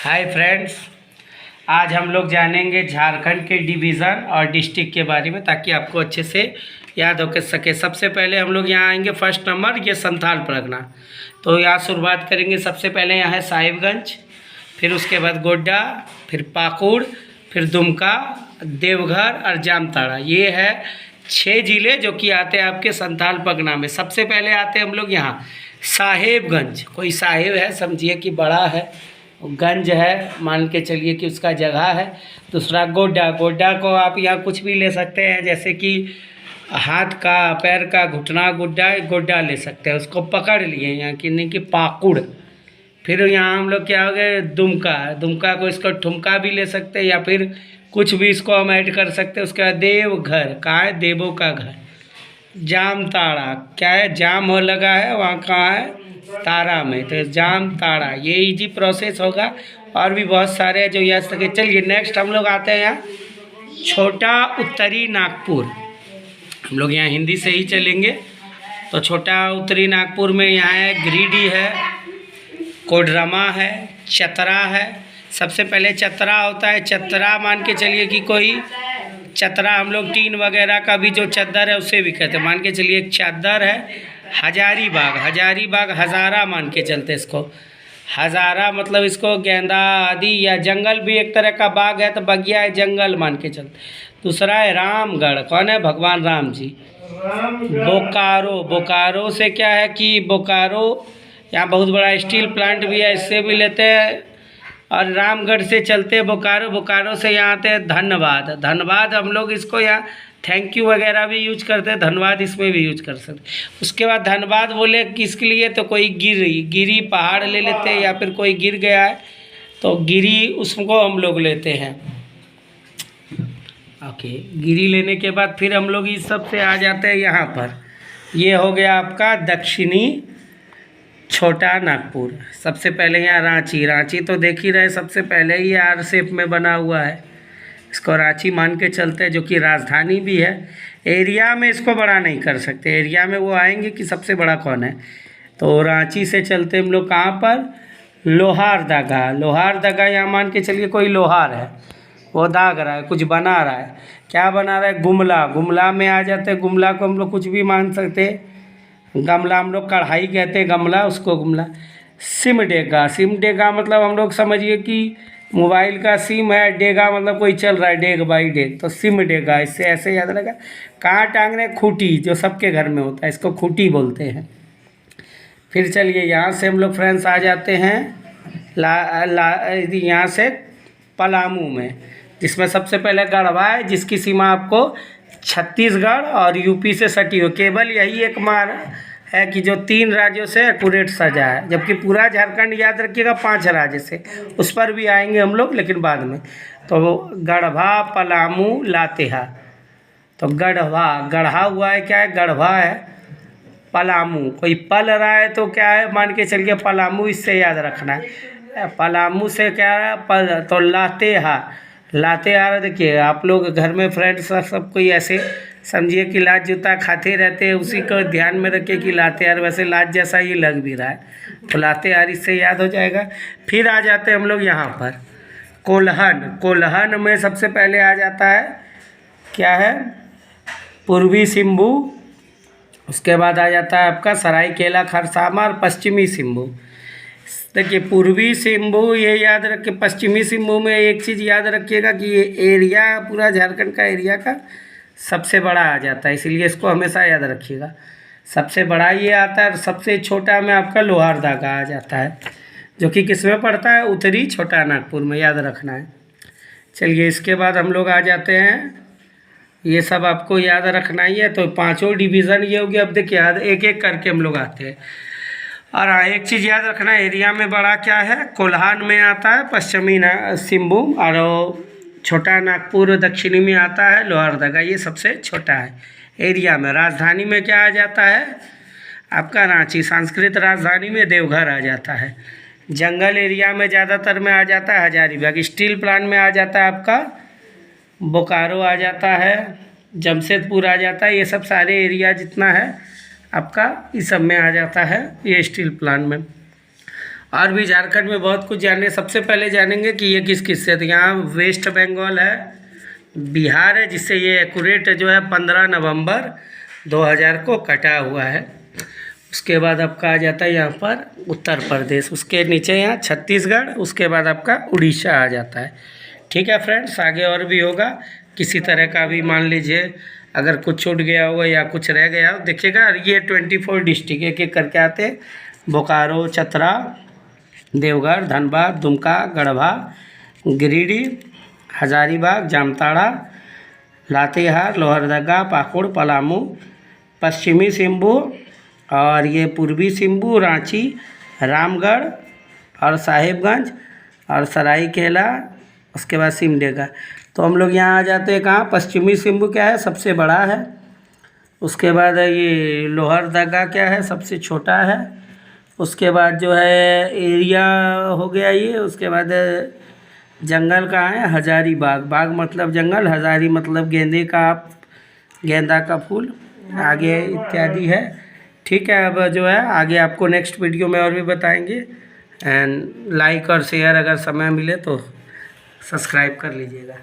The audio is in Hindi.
हाय फ्रेंड्स, आज हम लोग जानेंगे झारखंड के डिवीज़न और डिस्ट्रिक्ट के बारे में ताकि आपको अच्छे से याद हो सके। सबसे पहले हम लोग यहाँ आएंगे, फर्स्ट नंबर ये संथाल परगना। तो यहाँ शुरुआत करेंगे। सबसे पहले यहाँ है साहिबगंज, फिर उसके बाद गोड्डा, फिर पाकुड़, फिर दुमका, देवघर और जामताड़ा। ये है 6 ज़िले जो कि आते हैं आपके संथाल परगना में। सबसे पहले आते हैं हम लोग यहाँ साहेबगंज। कोई साहेब है, समझिए कि बड़ा है, गंज है, मान के चलिए कि उसका जगह है। दूसरा गोड्डा, गोड्डा को आप यहाँ कुछ भी ले सकते हैं, जैसे कि हाथ का, पैर का घुटना गुड्डा, गोड्डा ले सकते हैं, उसको पकड़ लिए यहाँ की, नहीं कि पाकुड़। फिर यहाँ हम लोग क्या हो गए, दुमका, दुमका को इसको ठुमका भी ले सकते हैं या फिर कुछ भी इसको हम ऐड कर सकते हैं। उसके बाद देवघर, कहाँ है, देवों का घर। जामताड़ा, क्या है, जाम हो लगा है, वहाँ कहाँ है, तारा में, तो जामताड़ा। ये इजी प्रोसेस होगा। और भी बहुत सारे हैं जो याद सके। चलिए नेक्स्ट हम लोग आते हैं यहाँ छोटा उत्तरी नागपुर। हम लोग यहाँ हिंदी से ही चलेंगे। तो छोटा उत्तरी नागपुर में यहाँ है गिरिडीह है, कोडरमा है, चतरा है। सबसे पहले चतरा होता है। चतरा मान के चलिए कि कोई चतरा, हम लोग टीन वगैरह का भी जो चादर है उससे भी कहते हैं। मान के चलिए एक चादर है। हजारीबाग, हजारीबाग हज़ारा मान के चलते इसको। हज़ारा मतलब इसको गेंदा आदि या जंगल भी एक तरह का बाग है, तो बगिया है, जंगल मान के चलते। दूसरा है रामगढ़, कौन है, भगवान राम जी। बोकारो, बोकारो से क्या है कि बोकारो यहाँ बहुत बड़ा स्टील प्लांट भी है, इससे भी लेते हैं। और रामगढ़ से चलते बोकारो, बोकारो से यहाँ आते हैं धनबाद। धनबाद हम लोग इसको यहाँ थैंक यू वगैरह भी यूज करते हैं, धनबाद इसमें भी यूज कर सकते। उसके बाद धनबाद बोले किसके लिए, तो कोई गिरी, गिरी पहाड़ ले लेते हैं, या फिर कोई गिर गया है तो गिरी, उसको हम लोग लेते हैं। ओके, गिरी लेने के बाद फिर हम लोग इस सब से आ जाते हैं यहाँ पर। ये हो गया आपका दक्षिणी छोटा नागपुर। सबसे पहले यहाँ रांची, रांची तो देख ही रहे, सबसे पहले ही आर शेप में बना हुआ है, इसको रांची मान के चलते हैं, जो कि राजधानी भी है। एरिया में इसको बड़ा नहीं कर सकते, एरिया में वो आएंगे कि सबसे बड़ा कौन है। तो रांची से चलते हम लोग कहाँ पर, लोहारदगा। लोहारदगा यहाँ मान के चलिए कोई लोहार है, वो दाग रहा है, कुछ बना रहा है। क्या बना रहा है, गुमला, गुमला में आ जाते हैं। गुमला को हम लोग कुछ भी मान सकते हैं। गमला हम लोग कढ़ाई कहते हैं, गमला उसको गुमला। सिमडेगा, सिमडेगा मतलब हम लोग समझिए कि मोबाइल का सिम है, डेगा मतलब कोई चल रहा है, डेग बाई डेग, तो सिम डेगा, इससे ऐसे याद रहेगा। कहाँ टांगने, खूटी, जो सबके घर में होता है, इसको खूटी बोलते हैं। फिर चलिए यहाँ से हम लोग फ्रेंड्स आ जाते हैं यहाँ से पलामू में, जिसमें सबसे पहले गढ़वा है, जिसकी सीमा आपको छत्तीसगढ़ और यूपी से सटी हो। केवल यही एक मार है कि जो 3 राज्यों से एक्यूरेट सजा है, जबकि पूरा झारखंड याद रखिएगा 5 राज्य से। उस पर भी आएंगे हम लोग, लेकिन बाद में। तो गढ़वा, पलामू, लातेहार। तो गढ़वा, गढ़ा हुआ है, क्या है, गढ़वा है। पलामू, कोई पल रहा है तो क्या है, मान के चलिए पलामू, इससे याद रखना है। पलामू से क्या है, पल, तो लातेहार। लातेहार देखिए, आप लोग घर में फ्रेंड्स सब कोई ऐसे समझिए कि लात जूता खाते रहते हैं, उसी को ध्यान में रखिए कि लातेहार, वैसे लात जैसा ही लग भी रहा है, तो लातेहार इससे याद हो जाएगा। फिर आ जाते हैं हम लोग यहाँ पर कोल्हन। कोल्हन में सबसे पहले आ जाता है क्या है, पूर्वी सिंभू। उसके बाद आ जाता है आपका सरायकेला खरसावां और पश्चिमी सिंभू। देखिए पूर्वी सिंभू ये याद रखिए। पश्चिमी सिंभू में एक चीज़ याद रखिएगा कि ये एरिया पूरा झारखंड का एरिया का सबसे बड़ा आ जाता है, इसीलिए इसको हमेशा याद रखिएगा। सबसे बड़ा ये आता है, सबसे छोटा में आपका लोहारदगा आ जाता है, जो कि किस में पड़ता है, उत्तरी छोटा नागपुर में, याद रखना है। चलिए इसके बाद हम लोग आ जाते हैं, ये सब आपको याद रखना ही है। तो 5 डिवीज़न ये हो गया। अब देखिए एक एक करके हम लोग आते हैं। और एक चीज़ याद रखना, एरिया में बड़ा क्या है, कोल्हान में आता है पश्चिमी सिंभू, और छोटा नागपुर दक्षिणी में आता है लोहारदगा, ये सबसे छोटा है एरिया में। राजधानी में क्या आ जाता है आपका, रांची। संस्कृत राजधानी में देवघर आ जाता है। जंगल एरिया में ज़्यादातर में आ जाता है हजारीबाग। स्टील प्लांट में आ जाता है आपका बोकारो आ जाता है, जमशेदपुर आ जाता है। ये सब सारे एरिया जितना है आपका, इस सब में आ जाता है ये स्टील प्लांट में। और भी झारखंड में बहुत कुछ जानने। सबसे पहले जानेंगे कि ये किस किस से, तो यहाँ वेस्ट बंगाल है, बिहार है, जिससे ये एक्यूरेट जो है 15 नवंबर 2000 को कटा हुआ है। उसके बाद आपका आ जाता है यहाँ पर उत्तर प्रदेश, उसके नीचे यहाँ छत्तीसगढ़, उसके बाद आपका उड़ीसा आ जाता है। ठीक है फ्रेंड्स, आगे और भी होगा। किसी तरह का भी मान लीजिए अगर कुछ छूट गया हो या कुछ रह गया हो, देखिएगा ये 24 डिस्ट्रिक्ट एक एक करके आते हैं। बोकारो, चतरा, देवघर, धनबाद, दुमका, गढ़वा, गिरिडीह, हजारीबाग, जामताड़ा, लातेहार, लोहरदगा, पाकुड़, पलामू, पश्चिमी सिंहभू और ये पूर्वी सिंहभू, रांची, रामगढ़ और साहिबगंज और सरायकेला, उसके बाद सिमडेगा। तो हम लोग यहाँ आ जाते हैं कहाँ, पश्चिमी सिंहभू क्या है, सबसे बड़ा है। उसके बाद ये लोहरदगा क्या है, सबसे छोटा है। उसके बाद जो है एरिया हो गया ये। उसके बाद जंगल कहाँ है, हजारीबाग, बाग मतलब जंगल, हजारी मतलब गेंदा का फूल, आगे इत्यादि है। ठीक है, अब जो है आगे आपको नेक्स्ट वीडियो में और भी बताएंगे। एंड लाइक और शेयर अगर समय मिले तो सब्सक्राइब कर लीजिएगा।